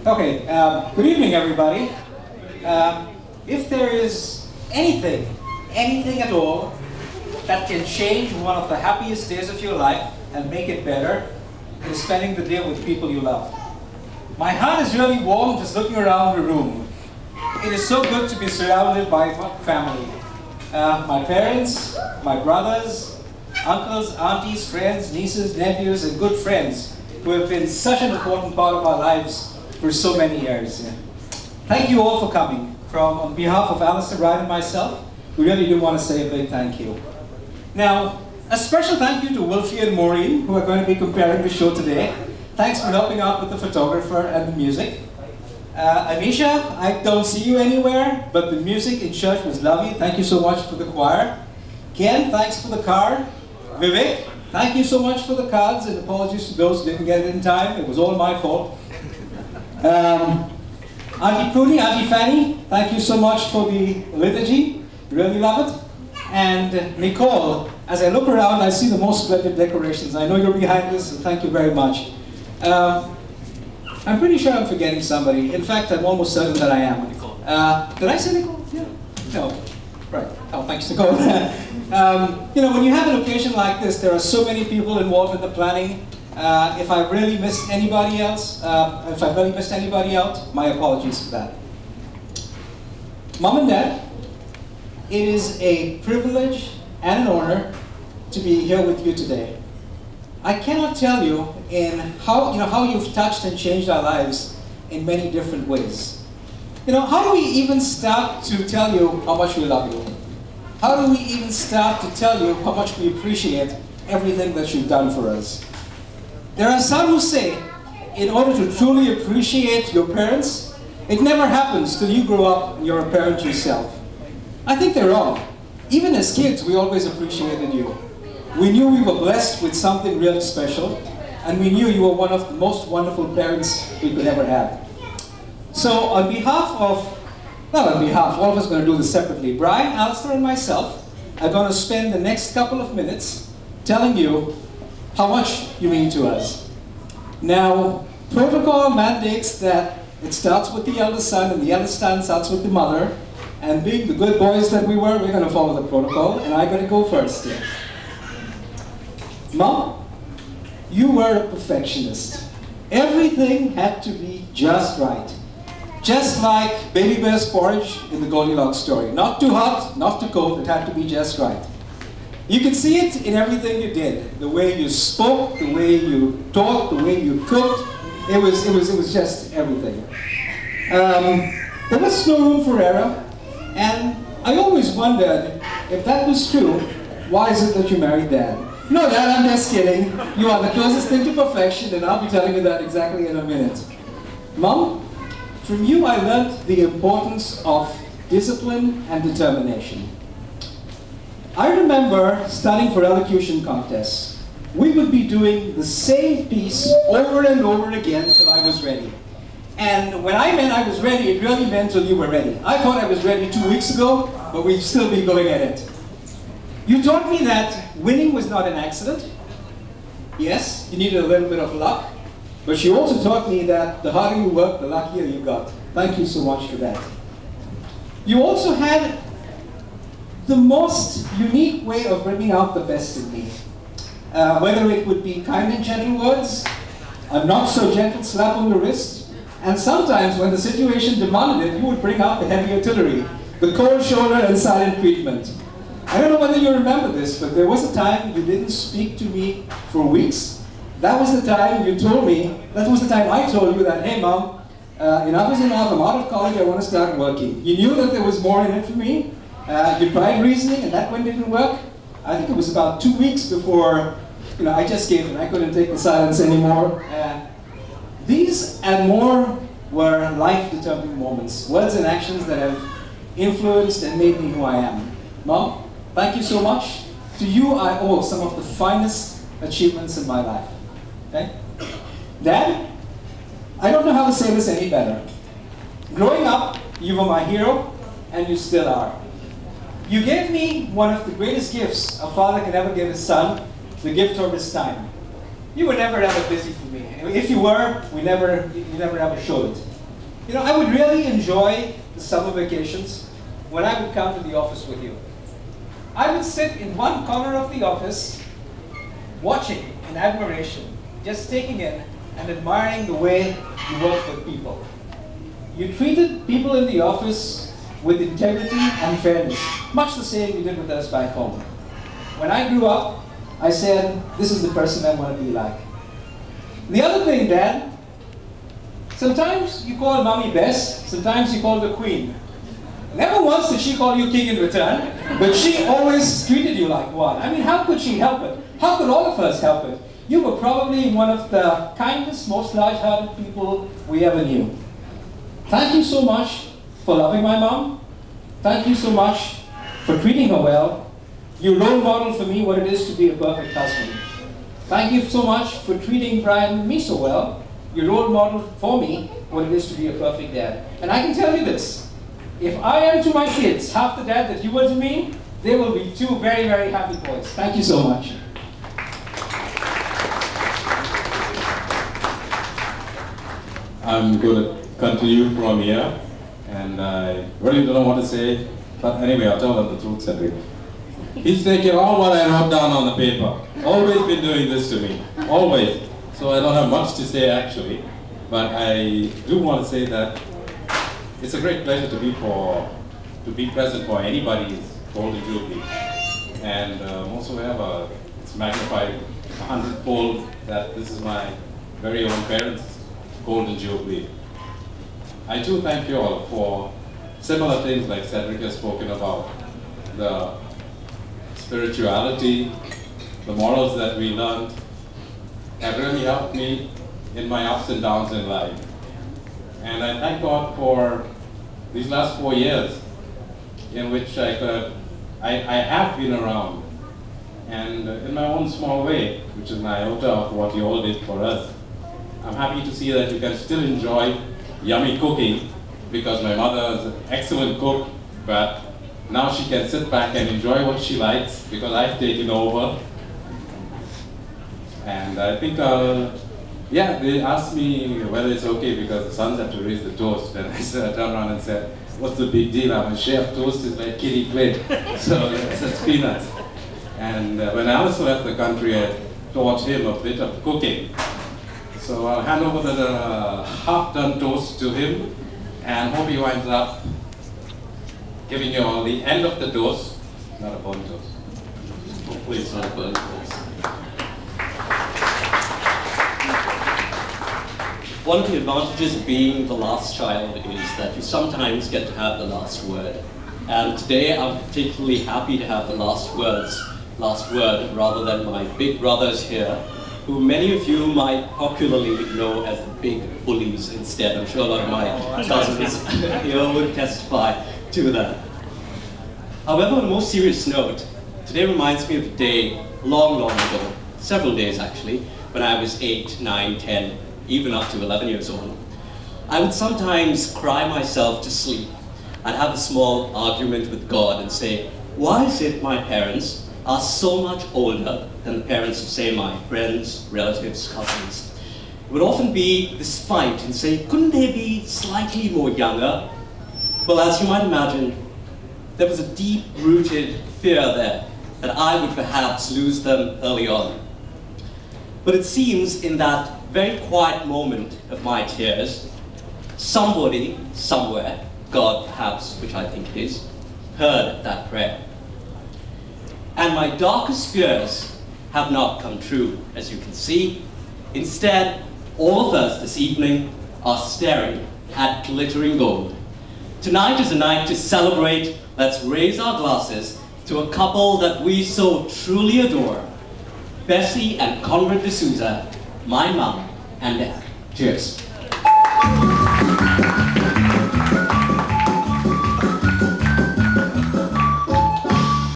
Okay, good evening, everybody. If there is anything at all that can change one of the happiest days of your life and make it better, it is spending the day with people you love. My heart is really warm just looking around the room. It is so good to be surrounded by family. My parents, my brothers, uncles, aunties, friends, nieces, nephews, and good friends who have been such an important part of our lives for so many years. Thank you all for coming. On behalf of Allister, Bryan, and myself, we really do want to say a big thank you. Now, a special thank you to Wilfie and Maureen, who are going to be comparing the show today. Thanks for helping out with the photographer and the music. Anisha, I don't see you anywhere, but the music in church was lovely. Thank you so much for the choir. Ken, thanks for the card. Vivek, thank you so much for the cards, and apologies to those who didn't get it in time. It was all my fault. Auntie Prudy, Auntie Fanny, thank you so much for the liturgy. Really love it. And Nicole, as I look around, I see the most splendid decorations. I know you're behind this, so thank you very much. I'm pretty sure I'm forgetting somebody. In fact, I'm almost certain that I am. Did I say Nicole? Yeah. No. Right. Oh, thanks, Nicole. You know, when you have an occasion like this, there are so many people involved in the planning. If I really missed anybody else, if I really missed anybody out, my apologies for that. Mom and Dad, it is a privilege and an honor to be here with you today. I cannot tell you how you've touched and changed our lives in many different ways. You know, how do we even start to tell you how much we love you? How do we even start to tell you how much we appreciate everything that you've done for us? There are some who say, in order to truly appreciate your parents, it never happens till you grow up and you're a parent yourself. I think they're wrong. Even as kids, we always appreciated you. We knew we were blessed with something really special, and we knew you were one of the most wonderful parents we could ever have. So on behalf of, not on behalf, all of us are going to do this separately. Bryan, Allister, and myself are going to spend the next couple of minutes telling you how much you mean to us. Now, protocol mandates that it starts with the eldest son, and the eldest son starts with the mother. And being the good boys that we were, we're going to follow the protocol, and I'm going to go first here. Mom, you were a perfectionist. Everything had to be just right. Just like Baby Bear's porridge in the Goldilocks story. Not too hot, not too cold, it had to be just right. You could see it in everything you did. The way you spoke, the way you talked, the way you cooked. It was just everything. There was no room for error. And I always wondered, if that was true, why is it that you married Dad? No, Dad, I'm just kidding. You are the closest thing to perfection, and I'll be telling you that exactly in a minute. Mom, from you I learned the importance of discipline and determination. I remember studying for elocution contests. We would be doing the same piece over and over again till I was ready. And when I meant I was ready, it really meant till you were ready. I thought I was ready 2 weeks ago, but we'd still be going at it. You taught me that winning was not an accident. Yes, you needed a little bit of luck. But you also taught me that the harder you work, the luckier you got. Thank you so much for that. You also had the most unique way of bringing out the best in me. Whether it would be kind and gentle words, a not so gentle slap on the wrist, and sometimes when the situation demanded it, you would bring out the heavy artillery, the cold shoulder and silent treatment. I don't know whether you remember this, but there was a time you didn't speak to me for weeks. That was the time you told me, that was the time I told you that, hey Mom, enough is enough, I'm out of college, I want to start working. You knew that there was more in it for me. You tried reasoning, and that one didn't work. I think it was about 2 weeks before, I just gave in. I couldn't take the silence anymore. These and more were life-determining moments, words and actions that have influenced and made me who I am. Mom, thank you so much. To you, I owe some of the finest achievements in my life. Okay? Dad, I don't know how to say this any better. Growing up, you were my hero, and you still are. You gave me one of the greatest gifts a father can ever give his son, the gift of his time. You were never ever busy for me. If you were, you never ever showed it. You know, I would really enjoy the summer vacations when I would come to the office with you. I would sit in one corner of the office, watching in admiration, just taking in and admiring the way you work with people. You treated people in the office with integrity and fairness, much the same you did with us back home. When I grew up, I said, this is the person I want to be like. The other thing, Dad, sometimes you call Mommy Bess, sometimes you call the Queen. Never once did she call you King in return, but she always treated you like one. I mean, how could she help it? How could all of us help it? You were probably one of the kindest, most large-hearted people we ever knew. Thank you so much for loving my mom. Thank you so much for treating her well. You role model for me what it is to be a perfect husband. Thank you so much for treating Bryan and me so well. You role model for me what it is to be a perfect dad. And I can tell you this, if I am to my kids half the dad that you were to me, they will be two very, very happy boys. Thank you so much. I'm going to continue from here, and I really don't know what to say, but anyway, I'll tell them the truth, Cedric. He's taking all what I wrote down on the paper. Always been doing this to me, always. So I don't have much to say actually, but I do want to say that it's a great pleasure to be present for anybody's Golden Jubilee, and also have it's magnified 100-fold that this is my very own parents' Golden Jubilee. I too thank you all for similar things like Cedric has spoken about, the spirituality, the morals that we learned have really helped me in my ups and downs in life. And I thank God for these last 4 years in which I have been around. And in my own small way, which is an iota of what you all did for us, I'm happy to see that you can still enjoy yummy cooking, because my mother is an excellent cook, but now she can sit back and enjoy what she likes because I've taken over. And I think yeah, they asked me whether it's okay because the sons have to raise the toast, and I turned around and said, what's the big deal? I'm a chef, toast is like kitty quid, so it's peanuts. And when Allister left the country, I taught him a bit of cooking. So I'll hand over the half-done toast to him, and hope he winds up giving you all the end of the toast, not a burnt toast. Hopefully it's not a burnt toast. One of the advantages of being the last child is that you sometimes get to have the last word. And today I'm particularly happy to have the last word rather than my big brothers here, who many of you might popularly know as the big bullies instead. I'm sure a lot of my cousins here would testify to that. However, on a more serious note, today reminds me of a day long, long ago, several days actually, when I was 8, 9, 10, even up to 11 years old. I would sometimes cry myself to sleep. I'd have a small argument with God and say, why is it my parents are so much older than the parents of, say, my friends, relatives, cousins? It would often be this fight and say, couldn't they be slightly more younger? Well, as you might imagine, there was a deep-rooted fear there that I would perhaps lose them early on. But it seems in that very quiet moment of my tears, somebody, somewhere, God perhaps, which I think it is, heard that prayer. And my darkest fears have not come true, as you can see. Instead, all of us this evening are staring at glittering gold. Tonight is a night to celebrate. Let's raise our glasses to a couple that we so truly adore, Bessie and Conrad D'Souza, my mum and dad. Cheers.